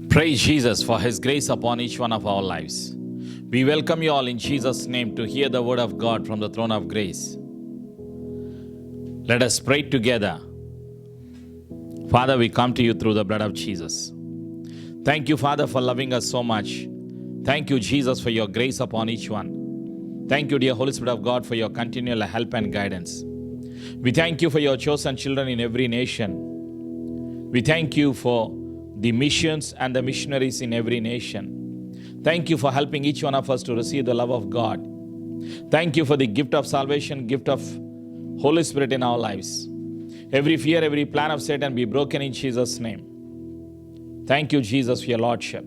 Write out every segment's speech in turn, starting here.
Praise Jesus for His grace upon each one of our lives. We welcome you all in Jesus' name to hear the word of God from the throne of grace. Let us pray together. Father, we come to you through the blood of Jesus. Thank you, Father, for loving us so much. Thank you, Jesus, for your grace upon each one. Thank you, dear Holy Spirit of God, for your continual help and guidance. We thank you for your chosen children in every nation. We thank you for the missions and the missionaries in every nation. Thank you for helping each one of us to receive the love of God. Thank you for the gift of salvation, gift of Holy Spirit in our lives. Every fear, every plan of Satan be broken in Jesus' name. Thank you, Jesus, for your Lordship.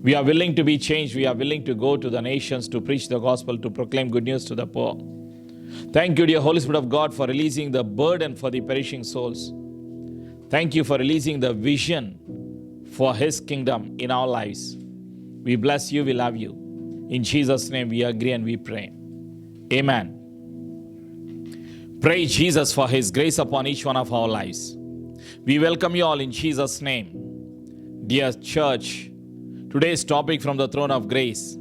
We are willing to be changed. We are willing to go to the nations to preach the gospel, to proclaim good news to the poor. Thank you, dear Holy Spirit of God, for releasing the burden for the perishing souls. Thank you for releasing the vision for His kingdom in our lives. We bless you, we love you. In Jesus' name we agree and we pray. Amen. Praise Jesus for His grace upon each one of our lives. We welcome you all in Jesus' name. Dear church, today's topic from the throne of grace,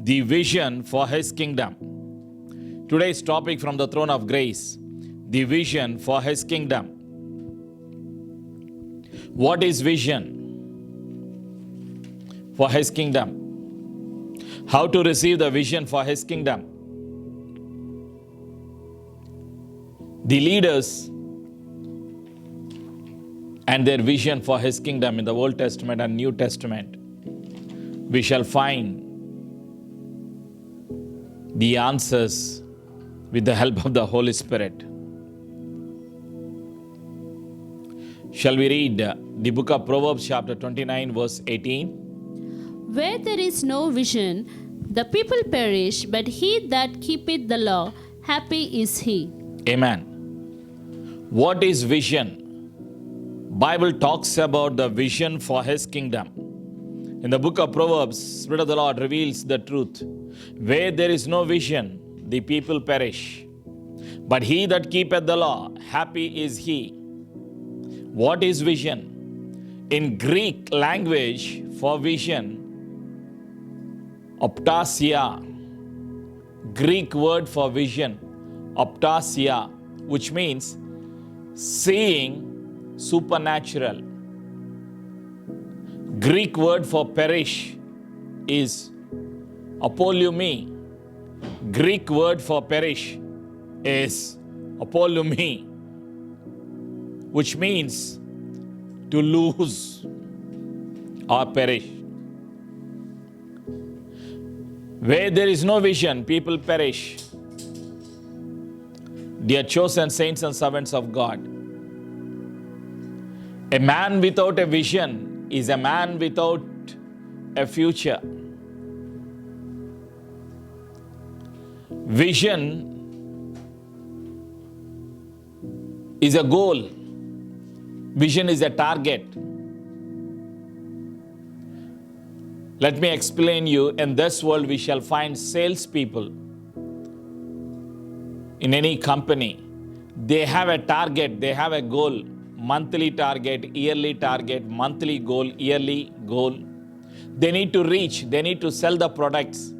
the vision for His kingdom. Today's topic from the throne of grace, the vision for His kingdom. What is vision for His kingdom? How to receive the vision for His kingdom? The leaders and their vision for His kingdom in the Old Testament and New Testament, we shall find the answers with the help of the Holy Spirit. Shall we read the book of Proverbs chapter 29 verse 18? Where there is no vision, the people perish, but he that keepeth the law, happy is he. Amen. What is vision? Bible talks about the vision for His kingdom. In the book of Proverbs, Spirit of the Lord reveals the truth. Where there is no vision, the people perish. But he that keepeth the law, happy is he. What is vision? In Greek language, for vision, optasia. Greek word for vision, optasia, which means seeing supernatural. Greek word for perish is apolumi. Greek word for perish is apolumi, which means to lose or perish. Where there is no vision, people perish. Dear chosen saints and servants of God, a man without a vision is a man without a future. Vision is a goal. Vision is a target. Let me explain you. In this world, we shall find salespeople in any company. They have a target, they have a goal, monthly target, yearly target, monthly goal, yearly goal. They need to reach, they need to sell the products.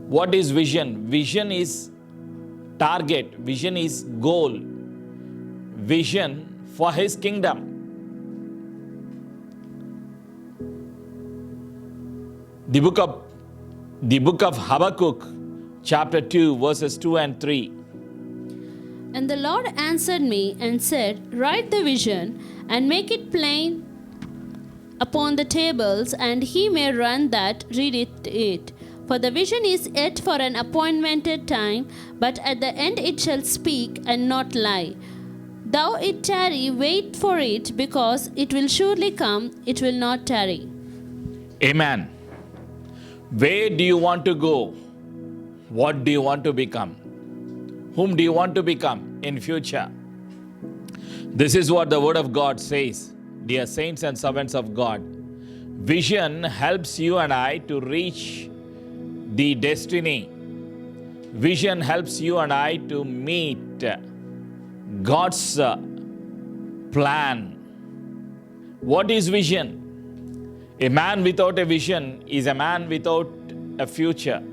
What is vision? Vision is target, vision is goal, vision for His kingdom. The book of Habakkuk, chapter 2, verses 2 and 3. And the Lord answered me and said, Write the vision and make it plain upon the tables, and he may run that readeth it. For the vision is yet for an appointed time, but at the end it shall speak and not lie. Though it tarry, wait for it, because it will surely come, it will not tarry. Amen. Where do you want to go? What do you want to become? Whom do you want to become in future? This is what the Word of God says, dear saints and servants of God. Vision helps you and I to reach the destiny. Vision helps you and I to meet God's plan What is vision? A man without a vision is a man without a future.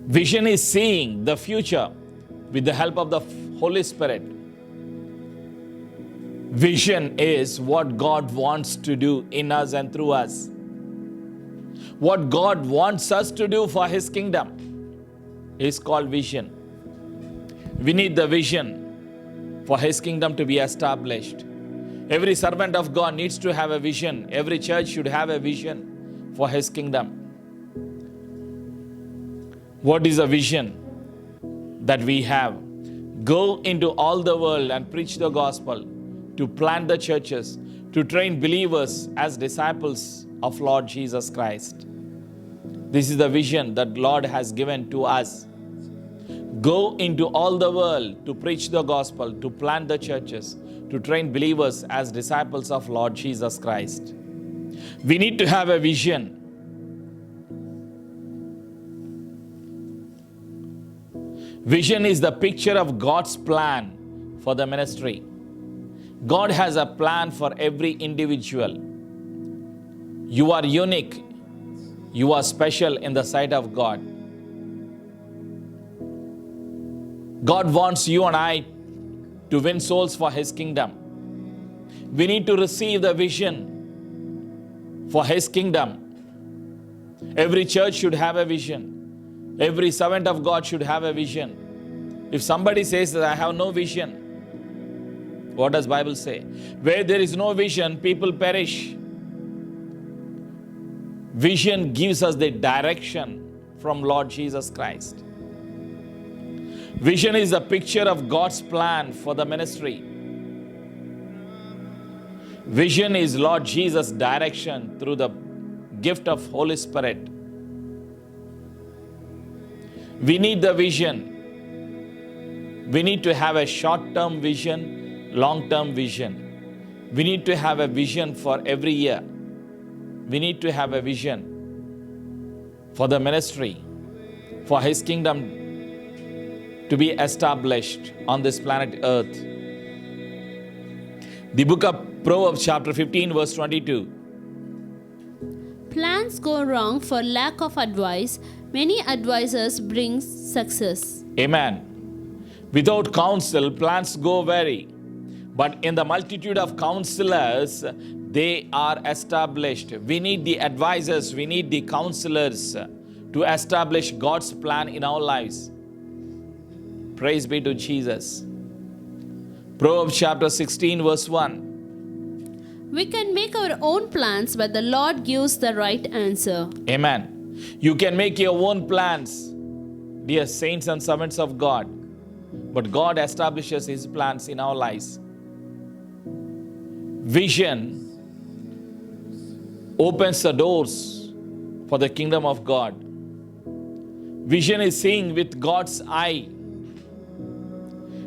Vision is seeing the future with the help of the Holy Spirit. Vision is what God wants to do in us and through us. What God wants us to do for His kingdom is called vision. We need the vision for His kingdom to be established. Every servant of God needs to have a vision. Every church should have a vision for His kingdom. What is a vision that we have? Go into all the world and preach the gospel, to plant the churches, to train believers as disciples of Lord Jesus Christ. This is the vision that Lord has given to us. Go into all the world to preach the gospel, to plant the churches, to train believers as disciples of Lord Jesus Christ. We need to have a vision. Vision is the picture of God's plan for the ministry. God has a plan for every individual. You are unique. You are special in the sight of God. God wants you and I to win souls for His kingdom. We need to receive the vision for His kingdom. Every church should have a vision. Every servant of God should have a vision. If somebody says that I have no vision, what does Bible say? Where there is no vision, people perish. Vision gives us the direction from Lord Jesus Christ. Vision is a picture of God's plan for the ministry. Vision is Lord Jesus' direction through the gift of Holy Spirit. We need the vision. We need to have a short-term vision, long-term vision. We need to have a vision for every year. We need to have a vision for the ministry, for His kingdom to be established on this planet Earth. The book of Proverbs chapter 15 verse 22. Plans go wrong for lack of advice. Many advisors bring success. Amen. Without counsel, plans go vary. But in the multitude of counselors, they are established. We need the advisors, we need the counselors to establish God's plan in our lives. Praise be to Jesus. Proverbs chapter 16 verse 1. We can make our own plans, but the Lord gives the right answer. Amen. You can make your own plans, dear saints and servants of God, but God establishes His plans in our lives. Vision opens the doors for the kingdom of God. Vision is seeing with God's eye.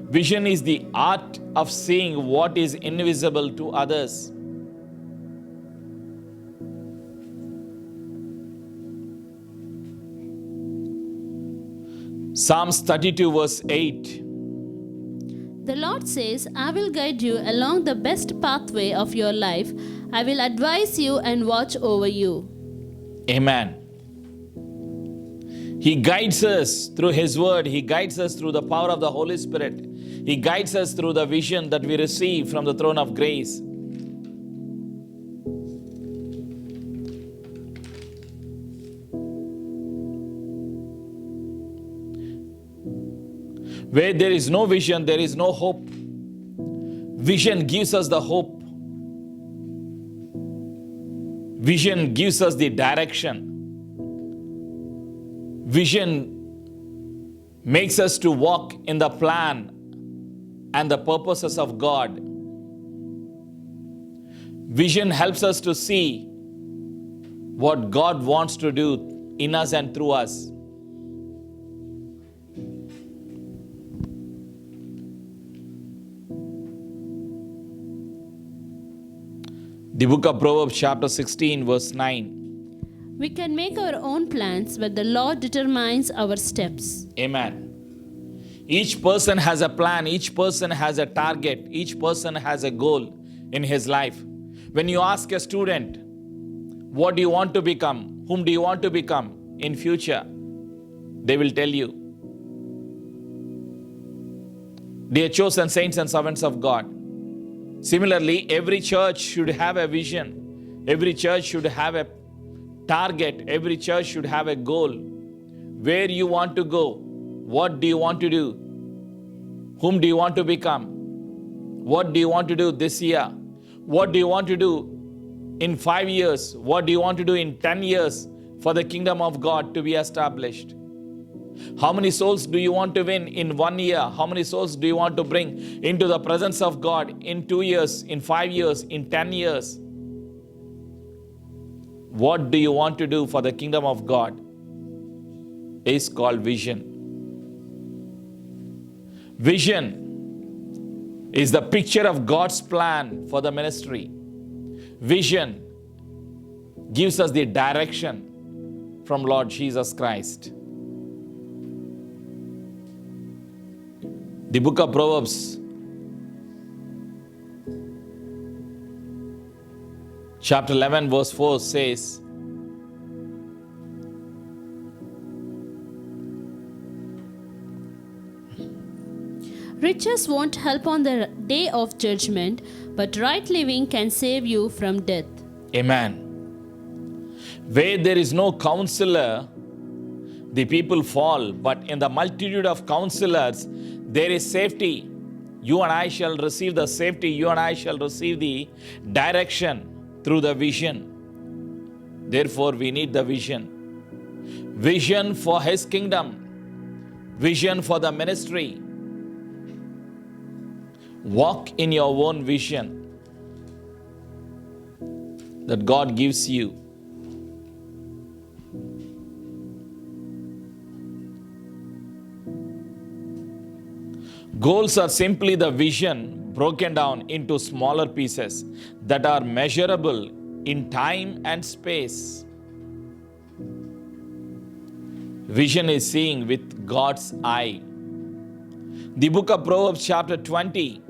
Vision is the art of seeing what is invisible to others. Psalms 32 verse 8. The Lord says, I will guide you along the best pathway of your life. I will advise you and watch over you. Amen. He guides us through His word. He guides us through the power of the Holy Spirit. He guides us through the vision that we receive from the throne of grace. Where there is no vision, there is no hope. Vision gives us the hope. Vision gives us the direction. Vision makes us to walk in the plan and the purposes of God. Vision helps us to see what God wants to do in us and through us. The book of Proverbs chapter 16 verse 9. We can make our own plans, but the Lord determines our steps. Amen. Each person has a plan, each person has a target, each person has a goal in his life. When you ask a student, what do you want to become? Whom do you want to become in future? They will tell you. Dear chosen saints and servants of God. Similarly, every church should have a vision. Every church should have a target. Every church should have a goal. Where you want to go? What do you want to do? Whom do you want to become? What do you want to do this year? What do you want to do in 5 years? What do you want to do in 10 years for the kingdom of God to be established? How many souls do you want to win in 1 year? How many souls do you want to bring into the presence of God in 2 years, in 5 years, in 10 years? What do you want to do for the kingdom of God? Is called vision. Vision is the picture of God's plan for the ministry. Vision gives us the direction from Lord Jesus Christ. The book of Proverbs, chapter 11, verse 4 says, Riches won't help on the day of judgment, but right living can save you from death. Amen. Where there is no counselor, the people fall, but in the multitude of counselors, there is safety. You and I shall receive the safety. You and I shall receive the direction through the vision. Therefore, we need the vision. Vision for His kingdom. Vision for the ministry. Walk in your own vision that God gives you. Goals are simply the vision broken down into smaller pieces that are measurable in time and space. Vision is seeing with God's eye. The book of Proverbs chapter 20,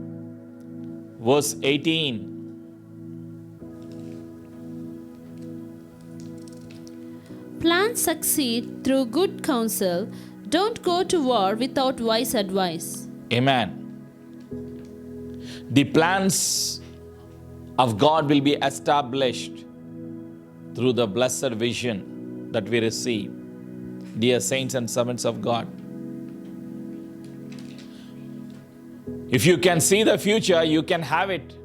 verse 18. Plans succeed through good counsel. Don't go to war without wise advice. Amen. The plans of God will be established through the blessed vision that we receive. Dear saints and servants of God, if you can see the future, you can have it.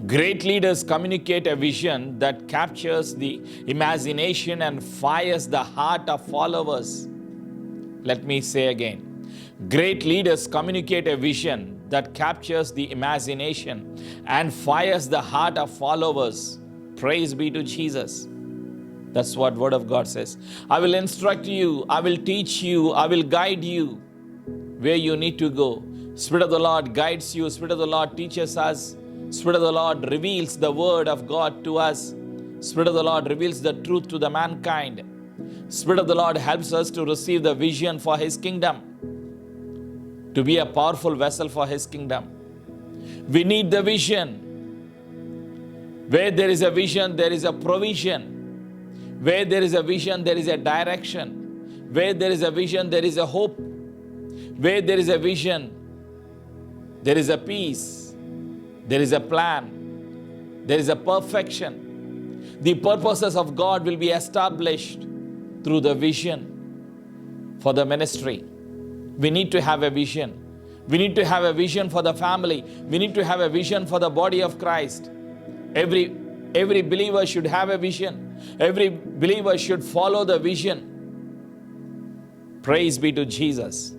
Great leaders communicate a vision that captures the imagination and fires the heart of followers. Let me say again. Great leaders communicate a vision that captures the imagination and fires the heart of followers. Praise be to Jesus. That's what Word of God says. I will instruct you, I will teach you, I will guide you where you need to go. Spirit of the Lord guides you. Spirit of the Lord teaches us. Spirit of the Lord reveals the Word of God to us. Spirit of the Lord reveals the truth to the mankind. Spirit of the Lord helps us to receive the vision for His kingdom, to be a powerful vessel for His kingdom. We need the vision. Where there is a vision, there is a provision. Where there is a vision, there is a direction. Where there is a vision, there is a hope. Where there is a vision, there is a peace. There is a plan. There is a perfection. The purposes of God will be established through the vision for the ministry. We need to have a vision. We need to have a vision for the family. We need to have a vision for the body of Christ. Every believer should have a vision. Every believer should follow the vision. Praise be to Jesus.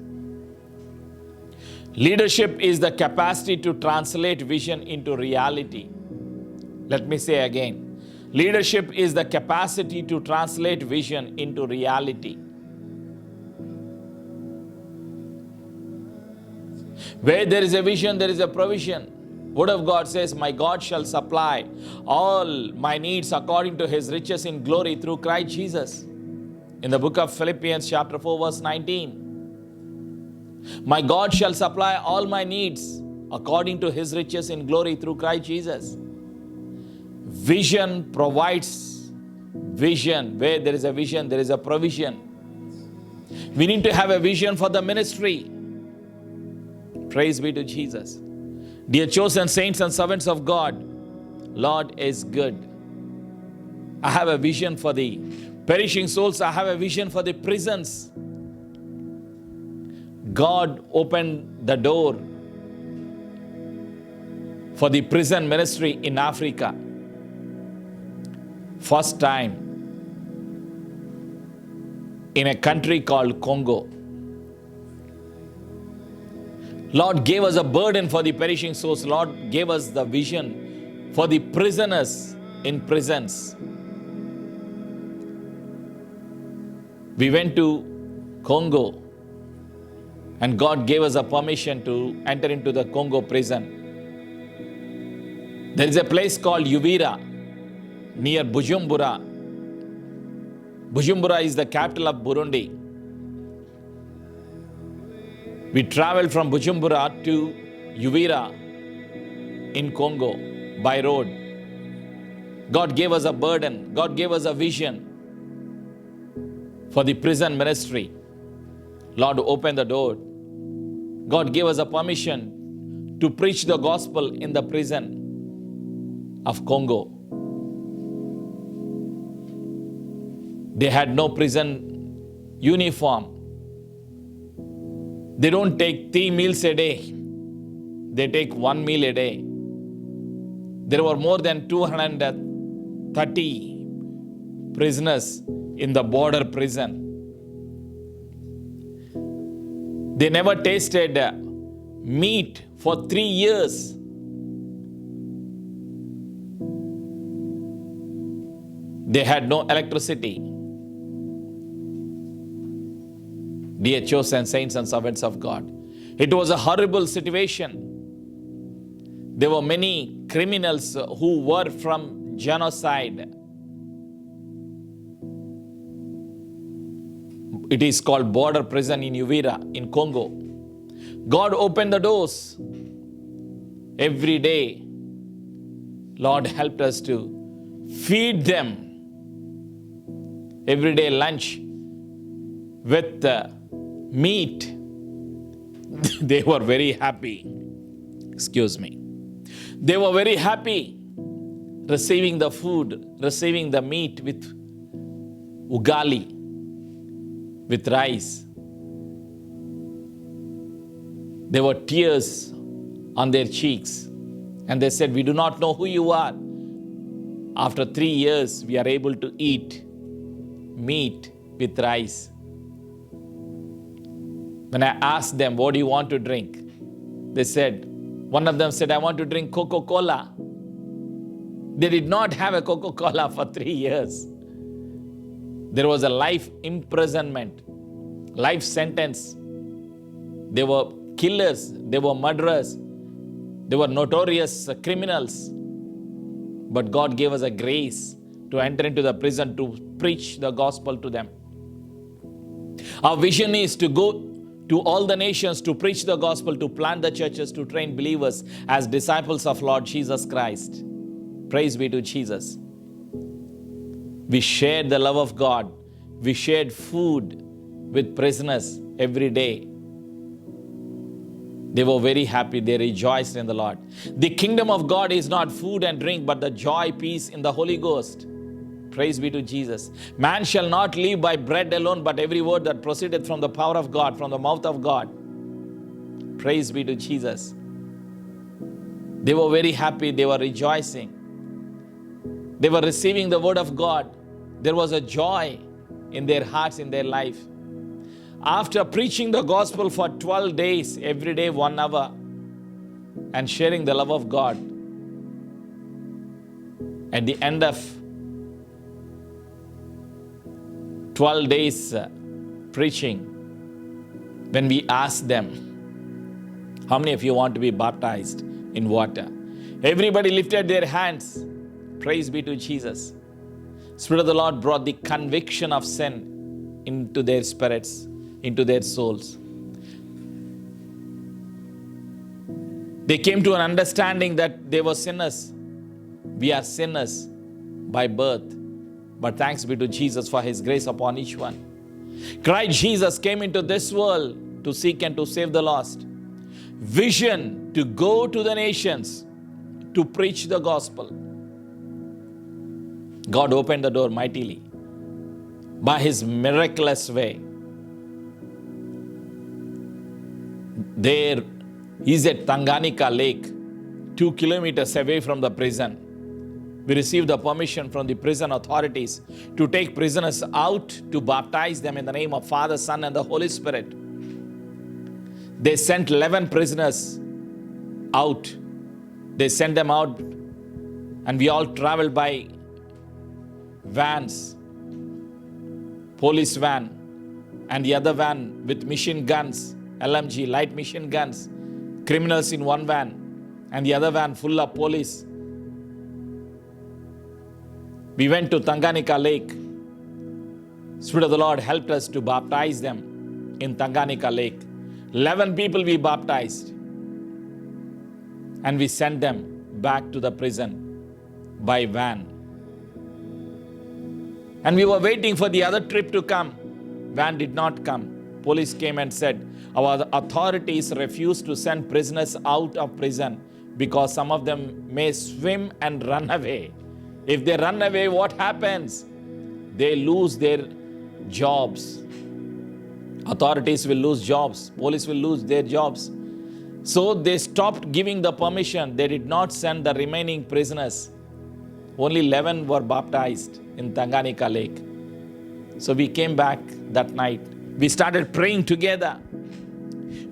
Leadership is the capacity to translate vision into reality. Let me say again. Leadership is the capacity to translate vision into reality. Where there is a vision, there is a provision. Word of God says, my God shall supply all my needs according to his riches in glory through Christ Jesus. In the book of Philippians chapter 4 verse 19. My God shall supply all my needs according to his riches in glory through Christ Jesus. Vision provides vision. Where there is a vision, there is a provision. We need to have a vision for the ministry. Praise be to Jesus. Dear chosen saints and servants of God, Lord is good. I have a vision for the perishing souls. I have a vision for the prisons. God opened the door for the prison ministry in Africa. First time in a country called Congo. Lord gave us a burden for the perishing souls. Lord gave us the vision for the prisoners in prisons. We went to Congo and God gave us a permission to enter into the Congo prison. There is a place called Uvira near Bujumbura. Bujumbura is the capital of Burundi. We traveled from Bujumbura to Uvira in Congo by road. God gave us a burden. God gave us a vision for the prison ministry. Lord opened the door. God gave us a permission to preach the gospel in the prison of Congo. They had no prison uniform. They don't take 3 meals a day. They take 1 meal a day. There were more than 230 prisoners in the border prison. They never tasted meat for 3 years. They had no electricity. Dear chosen saints and servants of God, it was a horrible situation. There were many criminals who were from genocide. It is called border prison in Uvira in Congo. God opened the doors every day. Lord helped us to feed them. Every day lunch with meat. They were very happy. Excuse me. They were very happy receiving the food, receiving the meat with ugali, with rice. There were tears on their cheeks. And they said, we do not know who you are. After 3 years, we are able to eat meat with rice. When I asked them, what do you want to drink? They said, one of them said, I want to drink Coca-Cola. They did not have a Coca-Cola for 3 years. There was a life imprisonment, life sentence. They were killers, they were murderers, they were notorious criminals. But God gave us a grace to enter into the prison to preach the gospel to them. Our vision is to go to all the nations to preach the gospel, to plant the churches, to train believers as disciples of Lord Jesus Christ. Praise be to Jesus. We shared the love of God. We shared food with prisoners every day. They were very happy. They rejoiced in the Lord. The kingdom of God is not food and drink, but the joy, peace in the Holy Ghost. Praise be to Jesus. Man shall not live by bread alone, but every word that proceedeth from the power of God, from the mouth of God. Praise be to Jesus. They were very happy. They were rejoicing. They were receiving the word of God. There was a joy in their hearts, in their life. After preaching the gospel for 12 days, every day 1 hour, and sharing the love of God, at the end of 12 days preaching, when we asked them, how many of you want to be baptized in water? Everybody lifted their hands. Praise be to Jesus. Spirit of the Lord brought the conviction of sin into their spirits, into their souls. They came to an understanding that they were sinners. We are sinners by birth. But thanks be to Jesus for His grace upon each one. Christ Jesus came into this world to seek and to save the lost. Vision to go to the nations, to preach the gospel. God opened the door mightily by His miraculous way. There is at Tanganyika Lake, 2 kilometers away from the prison. We received the permission from the prison authorities to take prisoners out to baptize them in the name of Father, Son, and the Holy Spirit. They sent 11 prisoners out. They sent them out, and we all traveled by vans, police van, and the other van with machine guns, LMG, light machine guns, criminals in one van, and the other van full of police. We went to Tanganyika Lake. Spirit of the Lord helped us to baptize them in Tanganyika Lake. 11 people we baptized. And we sent them back to the prison by van. And we were waiting for the other trip to come. Van did not come. Police came and said, our authorities refused to send prisoners out of prison because some of them may swim and run away. If they run away, what happens? They lose their jobs. Authorities will lose jobs. Police will lose their jobs. So they stopped giving the permission. They did not send the remaining prisoners. Only 11 were baptized in Tanganyika Lake. So we came back that night. We started praying together.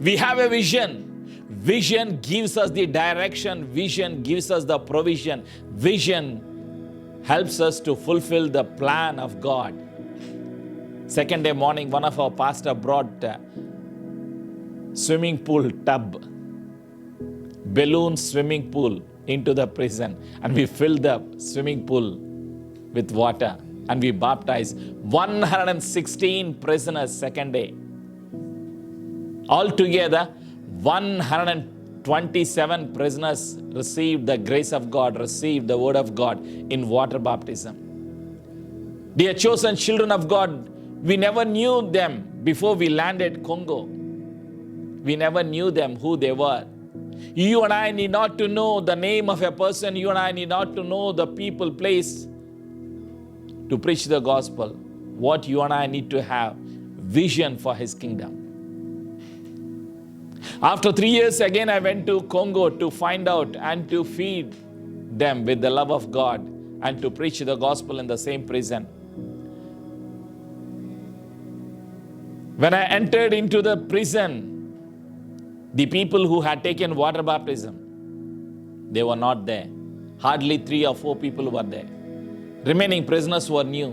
We have a vision. Vision gives us the direction. Vision gives us the provision. Vision helps us to fulfill the plan of God. Second day morning, one of our pastor brought a swimming pool tub, balloon swimming pool into the prison, and we filled the swimming pool with water, and we baptized 116 prisoners second day. Altogether, 127 prisoners received the grace of God, received the word of God in water baptism. Dear chosen children of God, we never knew them before we landed Congo. We never knew them, who they were. You and I need not to know the name of a person. You and I need not to know the people, place to preach the gospel. What you and I need to have, vision for His kingdom. After 3 years, again I went to Congo to find out and to feed them with the love of God and to preach the gospel in the same prison. When I entered into the prison, the people who had taken water baptism, they were not there. Hardly 3 or 4 people were there. Remaining prisoners were new.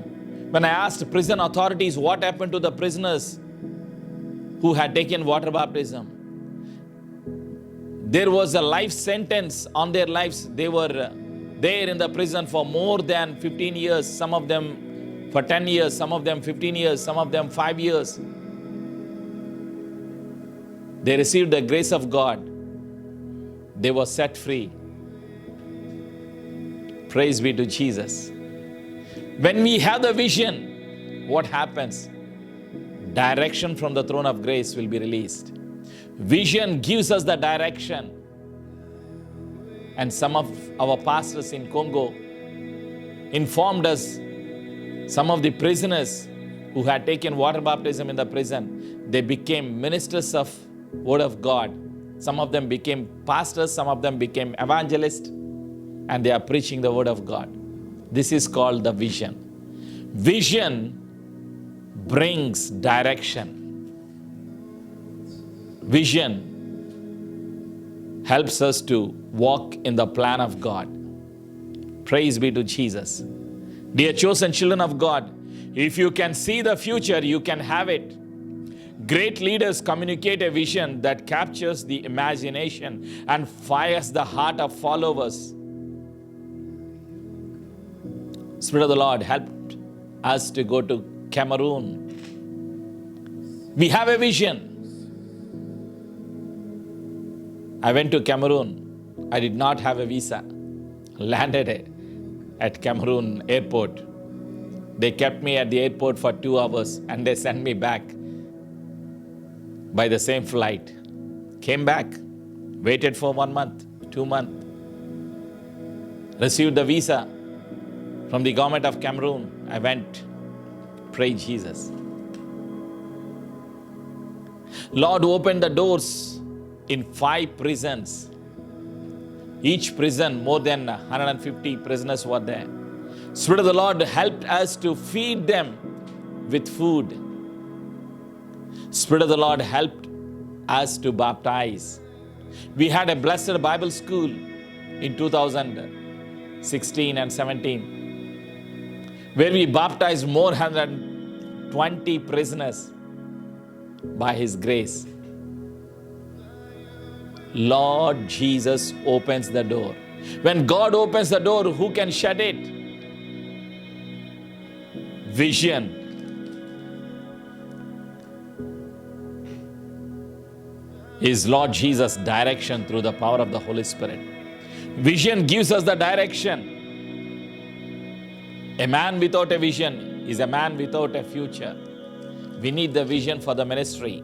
When I asked prison authorities what happened to the prisoners who had taken water baptism, there was a life sentence on their lives. They were there in the prison for more than 15 years, some of them for 10 years, some of them 15 years, some of them 5 years. They received the grace of God. They were set free. Praise be to Jesus. When we have the vision, what happens? Direction from the throne of grace will be released. Vision gives us the direction. And some of our pastors in Congo informed us, some of the prisoners who had taken water baptism in the prison, they became ministers of Word of God. Some of them became pastors, some of them became evangelists, and they are preaching the Word of God. This is called the vision. Vision brings direction. Vision helps us to walk in the plan of God. Praise be to Jesus. Dear chosen children of God, if you can see the future, you can have it. Great leaders communicate a vision that captures the imagination and fires the heart of followers. Spirit of the Lord helped us to go to Cameroon. We have a vision. I went to Cameroon. I did not have a visa. Landed at Cameroon airport. They kept me at the airport for 2 hours and they sent me back by the same flight. Came back, waited for 1 month, 2 months. Received the visa from the government of Cameroon. I went. Praise Jesus. Lord opened the doors in 5 prisons. Each prison, more than 150 prisoners were there. Spirit of the Lord helped us to feed them with food. Spirit of the Lord helped us to baptize. We had a blessed Bible school in 2016 and 17, where we baptized more than 20 prisoners by His grace. Lord Jesus opens the door. When God opens the door, who can shut it? Vision. Is Lord Jesus' direction through the power of the Holy Spirit. Vision gives us the direction. A man without a vision is a man without a future. We need the vision for the ministry,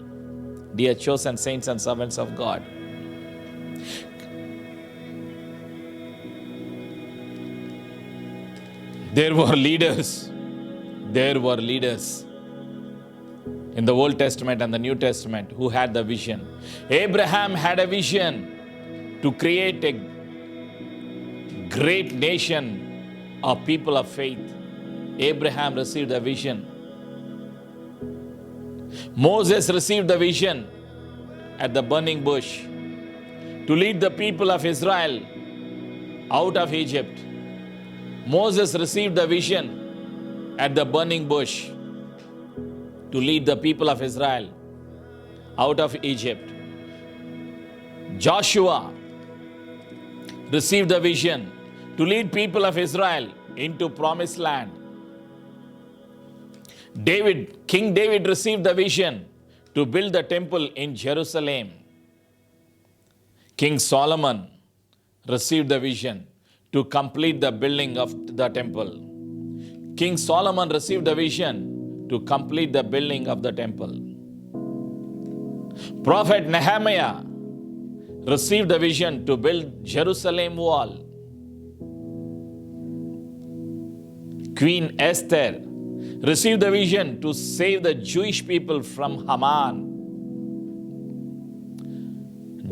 dear chosen saints and servants of God. There were leaders in the Old Testament and the New Testament who had the vision. Abraham had a vision to create a great nation of people of faith. Abraham received a vision. Moses received the vision at the burning bush to lead the people of Israel out of Egypt. Moses received the vision at the burning bush to lead the people of Israel out of Egypt. Joshua received the vision to lead people of Israel into promised land. King David received the vision to build the temple in Jerusalem. King Solomon received the vision to complete the building of the temple. King Solomon received the vision to complete the building of the temple. Prophet Nehemiah received the vision to build Jerusalem wall. Queen Esther received the vision to save the Jewish people from Haman.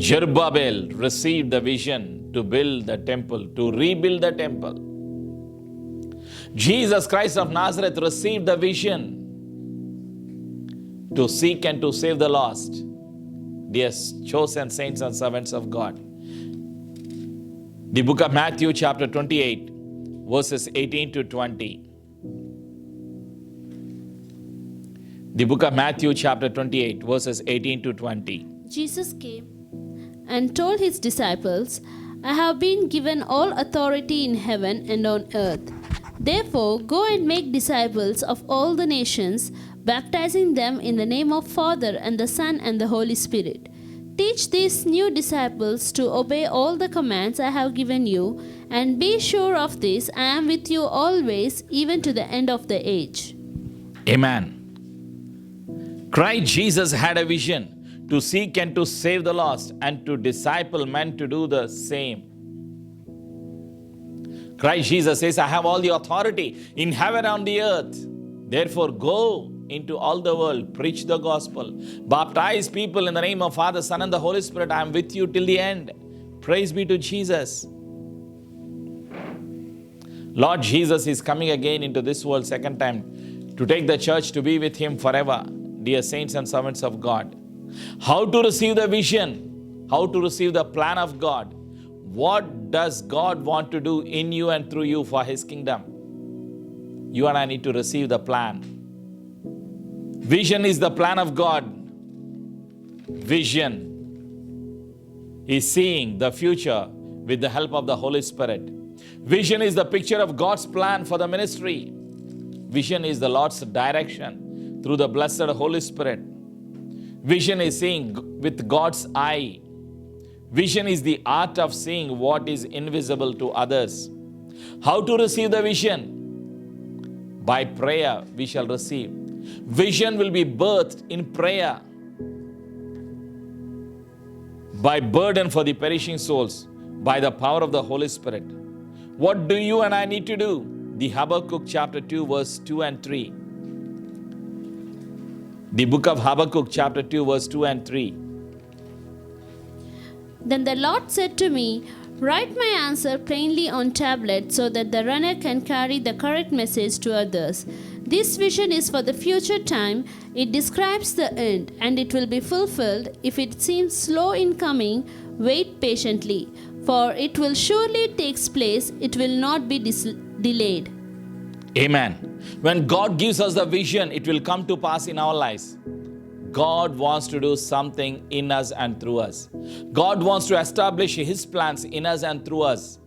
Zerubbabel received the vision to build the temple, to rebuild the temple. Jesus Christ of Nazareth received the vision to seek and to save the lost. Dear chosen saints and servants of God. The book of Matthew chapter 28, verses 18 to 20. The book of Matthew chapter 28, verses 18 to 20. Jesus came and told His disciples, I have been given all authority in heaven and on earth. Therefore, go and make disciples of all the nations, baptizing them in the name of Father and the Son and the Holy Spirit. Teach these new disciples to obey all the commands I have given you, and be sure of this, I am with you always, even to the end of the age. Amen. Christ Jesus had a vision to seek and to save the lost and to disciple men to do the same. Christ Jesus says, I have all the authority in heaven and on the earth. Therefore, go into all the world, preach the gospel, baptize people in the name of Father, Son, and the Holy Spirit. I am with you till the end. Praise be to Jesus. Lord Jesus is coming again into this world second time to take the church to be with Him forever. Dear saints and servants of God, how to receive the vision, how to receive the plan of God. What does God want to do in you and through you for His kingdom? You and I need to receive the plan. Vision is the plan of God vision. He's seeing the future with the help of the Holy Spirit. Vision is the picture of God's plan for the ministry. Vision is the Lord's direction through the blessed Holy Spirit. Vision is seeing with God's eye. Vision is the art of seeing what is invisible to others. How to receive the vision? By prayer we shall receive. Vision will be birthed in prayer. By burden for the perishing souls, by the power of the Holy Spirit. What do you and I need to do? The Habakkuk chapter 2 verse 2 and 3. The book of Habakkuk chapter 2 verse 2 and 3. Then the Lord said to me, write my answer plainly on tablets so that the runner can carry the correct message to others. This vision is for the future time. It describes the end, and it will be fulfilled. If it seems slow in coming, wait patiently, for it will surely take place. It will not be delayed. Amen. When God gives us the vision, it will come to pass in our lives. God wants to do something in us and through us. God wants to establish His plans in us and through us.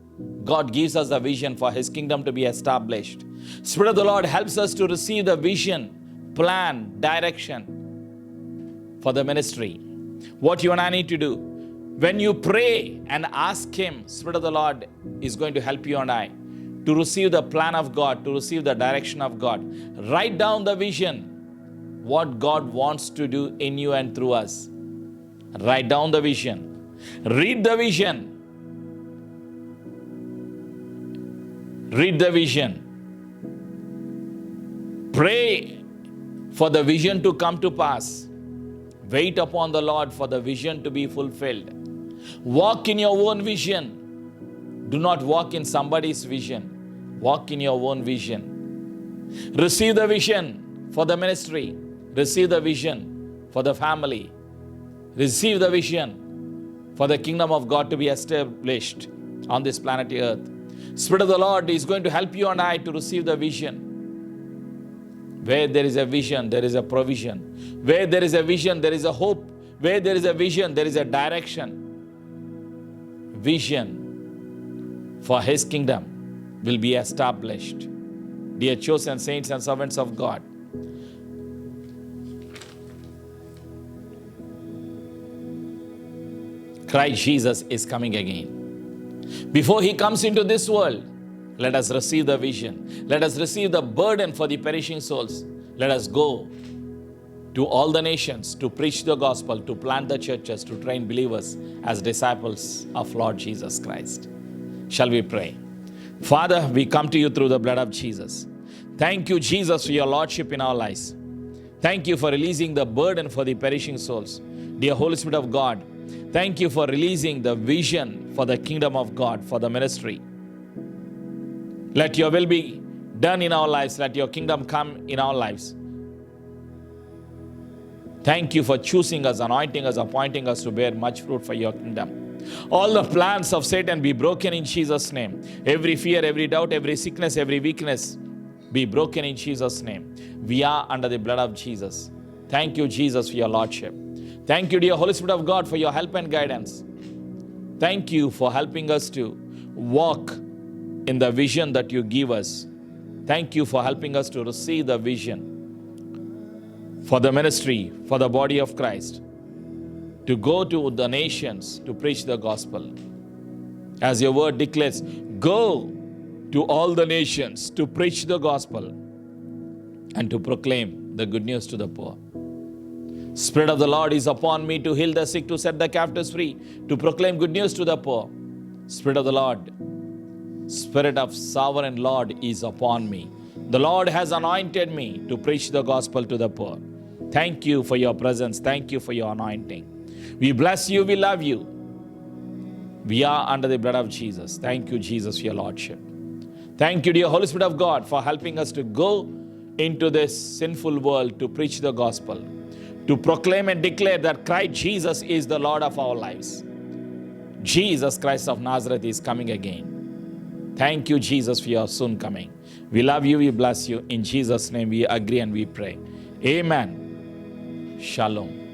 God gives us the vision for His kingdom to be established. Spirit of the Lord helps us to receive the vision, plan, direction for the ministry. What you and I need to do, when you pray and ask Him, Spirit of the Lord is going to help you and I to receive the plan of God, to receive the direction of God. Write down the vision, what God wants to do in you and through us. Write down the vision. Read the vision. Read the vision. Pray for the vision to come to pass. Wait upon the Lord for the vision to be fulfilled. Walk in your own vision. Do not walk in somebody's vision. Walk in your own vision. Receive the vision for the ministry. Receive the vision for the family. Receive the vision for the kingdom of God to be established on this planet earth. Spirit of the Lord is going to help you and I to receive the vision. Where there is a vision, there is a provision. Where there is a vision, there is a hope. Where there is a vision, there is a direction. Vision for His kingdom will be established. Dear chosen saints and servants of God, Christ Jesus is coming again. Before He comes into this world, let us receive the vision. Let us receive the burden for the perishing souls. Let us go to all the nations to preach the gospel, to plant the churches, to train believers as disciples of Lord Jesus Christ. Shall we pray? Father, we come to you through the blood of Jesus. Thank you, Jesus, for your lordship in our lives. Thank you for releasing the burden for the perishing souls. Dear Holy Spirit of God, thank you for releasing the vision for the kingdom of God, for the ministry. Let your will be done in our lives. Let your kingdom come in our lives. Thank you for choosing us, anointing us, appointing us to bear much fruit for your kingdom. All the plans of Satan be broken in Jesus' name. Every fear, every doubt, every sickness, every weakness be broken in Jesus' name. We are under the blood of Jesus. Thank you, Jesus, for your lordship. Thank you, dear Holy Spirit of God, for your help and guidance. Thank you for helping us to walk in the vision that you give us. Thank you for helping us to receive the vision for the ministry, for the body of Christ, to go to the nations to preach the gospel. As your word declares, go to all the nations to preach the gospel and to proclaim the good news to the poor. Spirit of the Lord is upon me to heal the sick, to set the captives free, to proclaim good news to the poor. Spirit of the Lord, Spirit of sovereign Lord is upon me. The Lord has anointed me to preach the gospel to the poor. Thank you for your presence. Thank you for your anointing. We bless you. We love you. We are under the blood of Jesus. Thank you, Jesus, for your lordship. Thank you, dear Holy Spirit of God, for helping us to go into this sinful world to preach the gospel, to proclaim and declare that Christ Jesus is the Lord of our lives. Jesus Christ of Nazareth is coming again. Thank you, Jesus, for your soon coming. We love you. We bless you. In Jesus' name we agree and we pray. Amen. Shalom.